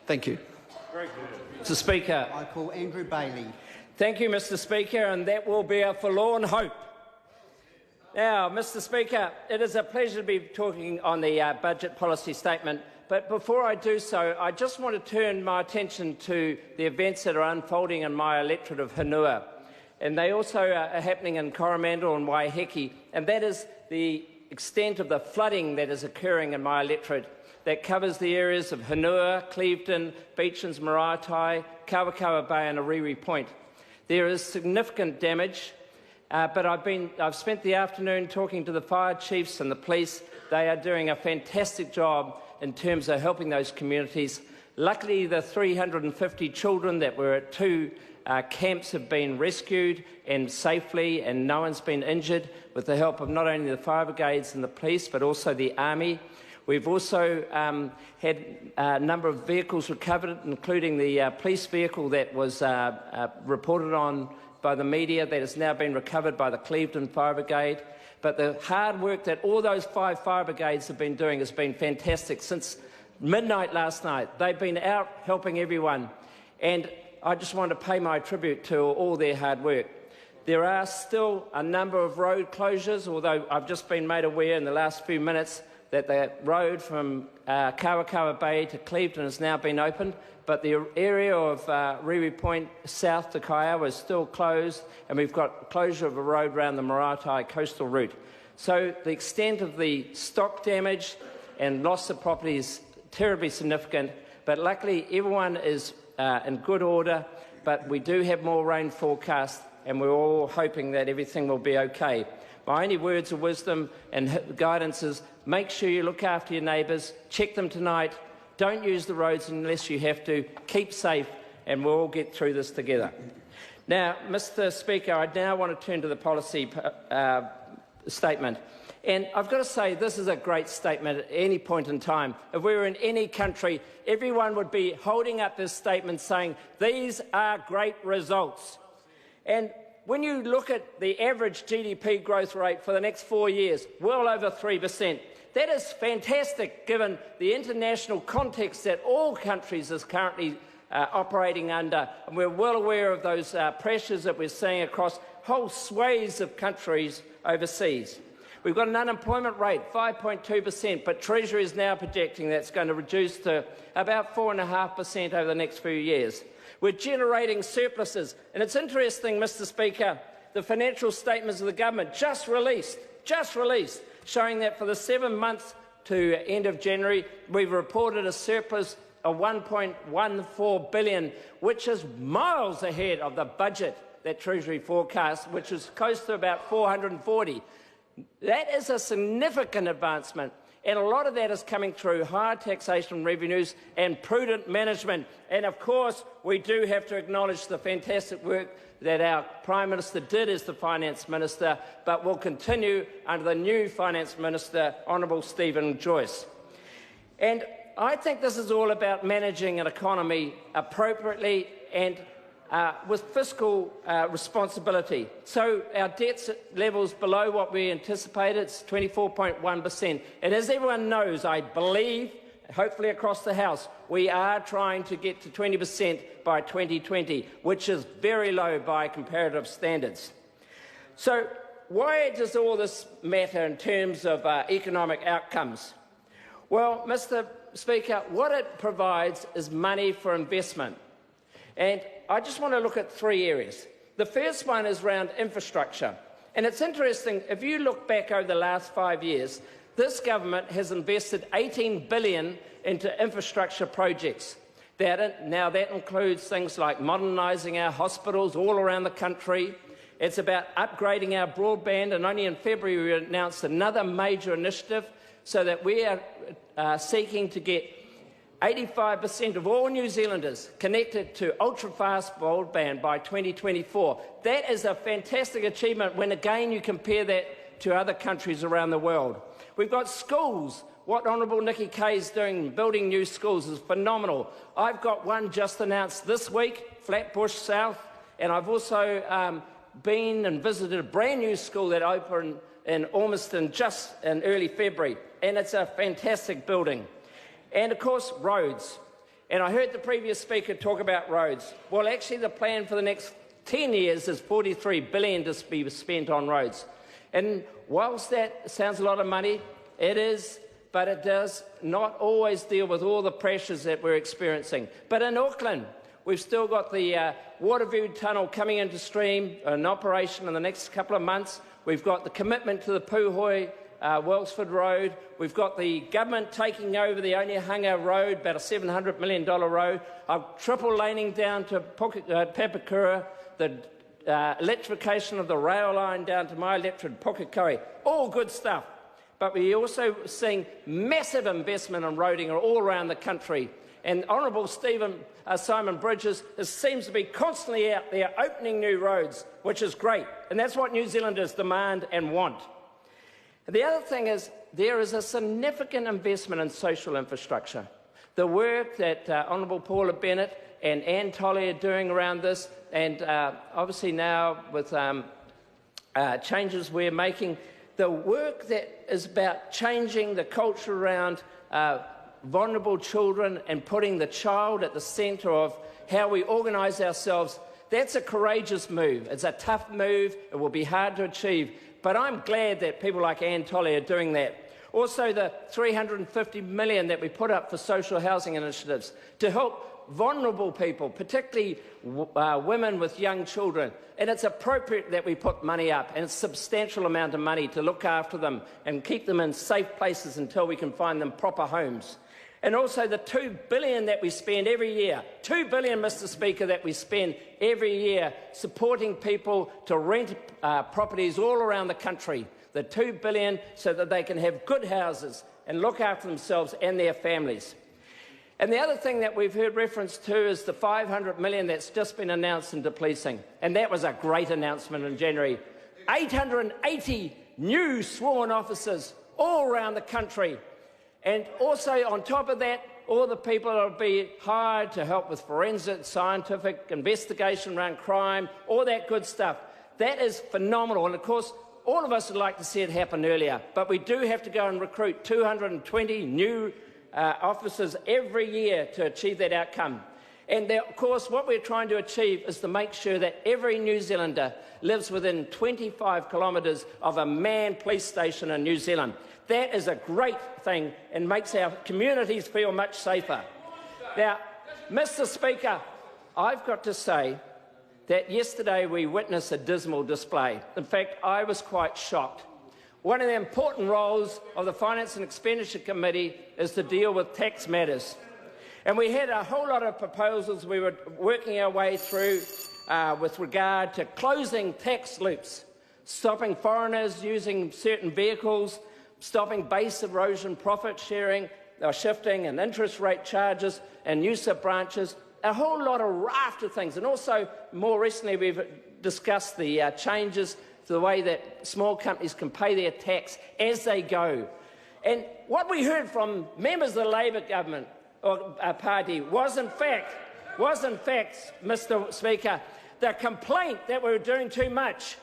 Thank you. Mr. Speaker. I call Andrew Bailey. Thank you, Mr. Speaker, and that will be a forlorn hope. Now, Mr. Speaker, it is a pleasure to be talking on the budget policy statement, but before I do so, I just want to turn my attention to the events that are unfolding in my electorate of Hanua. And they also are happening in Coromandel and Waiheke, and that is the extent of the flooding that is occurring in my electorate that covers the areas of Hanua, Clevedon, Beachlands, Maraetai, Kawakawa Bay and Ariri Point. There is significant damage, but I've spent the afternoon talking to the fire chiefs and the police. They are doing a fantastic job in terms of helping those communities. Luckily, the 350 children that were at two camps have been rescued and safely, and no one's been injured, with the help of not only the fire brigades and the police, but also the army. We've also had a number of vehicles recovered, including the police vehicle that was reported on by the media that has now been recovered by the Clevedon Fire Brigade. But the hard work that all those 5 fire brigades have been doing has been fantastic. Since midnight last night, they've been out helping everyone. And I just want to pay my tribute to all their hard work. There are still a number of road closures, although I've just been made aware in the last few minutes that the road from Kawakawa Bay to Clevedon has now been opened, but the area of Riri Point south to Kaiawa is still closed, and we've got closure of a road around the Maraetai coastal route. So the extent of the stock damage and loss of property is terribly significant, but luckily everyone is in good order, but we do have more rain forecast, and we're all hoping that everything will be okay. My only words of wisdom and guidance is make sure you look after your neighbours, check them tonight, don't use the roads unless you have to, keep safe, and we'll all get through this together. Now, Mr. Speaker, I now want to turn to the policy statement. And I've got to say, this is a great statement at any point in time. If we were in any country, everyone would be holding up this statement saying, these are great results. And when you look at the average GDP growth rate for the next 4 years, well over 3%, that is fantastic given the international context that all countries is currently operating under. And we're well aware of those pressures that we're seeing across whole swathes of countries overseas. We've got an unemployment rate, 5.2%, but Treasury is now projecting that's going to reduce to about 4.5% over the next few years. We're generating surpluses, and it's interesting, Mr. Speaker, the financial statements of the government just released, showing that for the 7 months to end of January, we've reported a surplus of $1.14 billion, which is miles ahead of the budget that Treasury forecast, which is close to about $440. That is a significant advancement, and a lot of that is coming through higher taxation revenues and prudent management. And of course, we do have to acknowledge the fantastic work that our Prime Minister did as the Finance Minister, but will continue under the new Finance Minister, Honourable Stephen Joyce. And I think this is all about managing an economy appropriately and with fiscal responsibility. So our debt level's below what we anticipated. It's 24.1%. And as everyone knows, I believe, hopefully across the House, we are trying to get to 20% by 2020, which is very low by comparative standards. So why does all this matter in terms of economic outcomes? Well, Mr. Speaker, what it provides is money for investment. And I just want to look at 3 areas. The first one is around infrastructure. And it's interesting, if you look back over the last 5 years, this government has invested $18 billion into infrastructure projects. Now that includes things like modernising our hospitals all around the country. It's about upgrading our broadband, and only in February we announced another major initiative so that we are seeking to get 85% of all New Zealanders connected to ultra-fast broadband by 2024. That is a fantastic achievement when, again, you compare that to other countries around the world. We've got schools. What Honourable Nikki Kaye is doing, building new schools, is phenomenal. I've got one just announced this week, Flatbush South, and I've also been and visited a brand new school that opened in Ormiston just in early February, and it's a fantastic building. And of course, roads. And I heard the previous speaker talk about roads. Well, actually, the plan for the next 10 years is $43 billion to be spent on roads. And whilst that sounds a lot of money, it is, but it does not always deal with all the pressures that we're experiencing. But in Auckland, we've still got the Waterview Tunnel coming into stream, in operation in the next couple of months. We've got the commitment to the Puhoi Wellsford Road. We've got the government taking over the Onehunga Road, about a $700 million road, triple laning down to Papakura, the electrification of the rail line down to my electorate, Pukekohe. All good stuff. But we're also seeing massive investment in roading all around the country. And Honourable Simon Bridges seems to be constantly out there opening new roads, which is great. And that's what New Zealanders demand and want. The other thing is there is a significant investment in social infrastructure. The work that Honourable Paula Bennett and Anne Tolley are doing around this, and obviously now with changes we're making, the work that is about changing the culture around vulnerable children and putting the child at the centre of how we organise ourselves, that's a courageous move. It's a tough move. It will be hard to achieve. But I'm glad that people like Anne Tolley are doing that. Also, the $350 million that we put up for social housing initiatives to help vulnerable people, particularly women with young children. And it's appropriate that we put money up, and it's a substantial amount of money to look after them and keep them in safe places until we can find them proper homes. And also the $2 billion that we spend every year, $2 billion, Mr. Speaker, that we spend every year supporting people to rent properties all around the country. The $2 billion so that they can have good houses and look after themselves and their families. And the other thing that we've heard reference to is the $500 million that's just been announced into policing. And that was a great announcement in January. 880 new sworn officers all around the country. And also, on top of that, all the people that will be hired to help with forensic, scientific investigation around crime, all that good stuff. That is phenomenal. And, of course, all of us would like to see it happen earlier. But we do have to go and recruit 220 new officers every year to achieve that outcome. And, of course, what we're trying to achieve is to make sure that every New Zealander lives within 25 kilometres of a manned police station in New Zealand. That is a great thing and makes our communities feel much safer. Now, Mr. Speaker, I've got to say that yesterday we witnessed a dismal display. In fact, I was quite shocked. One of the important roles of the Finance and Expenditure Committee is to deal with tax matters. And we had a whole lot of proposals we were working our way through with regard to closing tax loops, stopping foreigners using certain vehicles, stopping base erosion, profit sharing, shifting and interest rate charges and use of branches, a whole lot of raft of things. And also, more recently, we've discussed the changes to the way that small companies can pay their tax as they go. And what we heard from members of the Labour government or party was in fact, Mr. Speaker, the complaint that we were doing too much.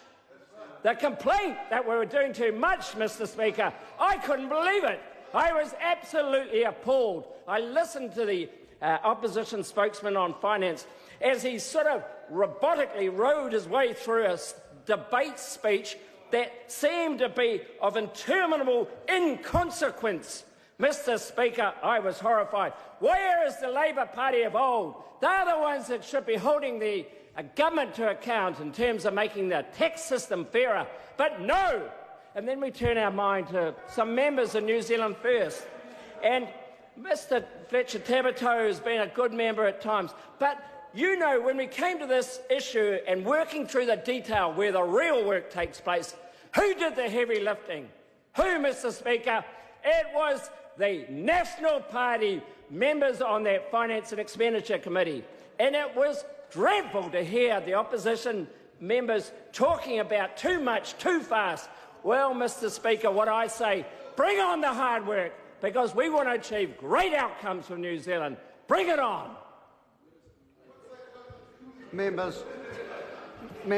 The complaint that we were doing too much, Mr. Speaker. I couldn't believe it. I was absolutely appalled. I listened to the opposition spokesman on finance as he sort of robotically rode his way through a debate speech that seemed to be of interminable inconsequence. Mr. Speaker, I was horrified. Where is the Labour Party of old? They're the ones that should be holding the government to account in terms of making the tax system fairer. But no! And then we turn our mind to some members of New Zealand First. And Mr. Fletcher Tabito has been a good member at times. But you know, when we came to this issue and working through the detail where the real work takes place, who did the heavy lifting? Who, Mr. Speaker? It was the National Party members on that Finance and Expenditure Committee. And it was dreadful to hear the opposition members talking about too much, too fast. Well, Mr. Speaker, what I say, bring on the hard work, because we want to achieve great outcomes for New Zealand. Bring it on. Members.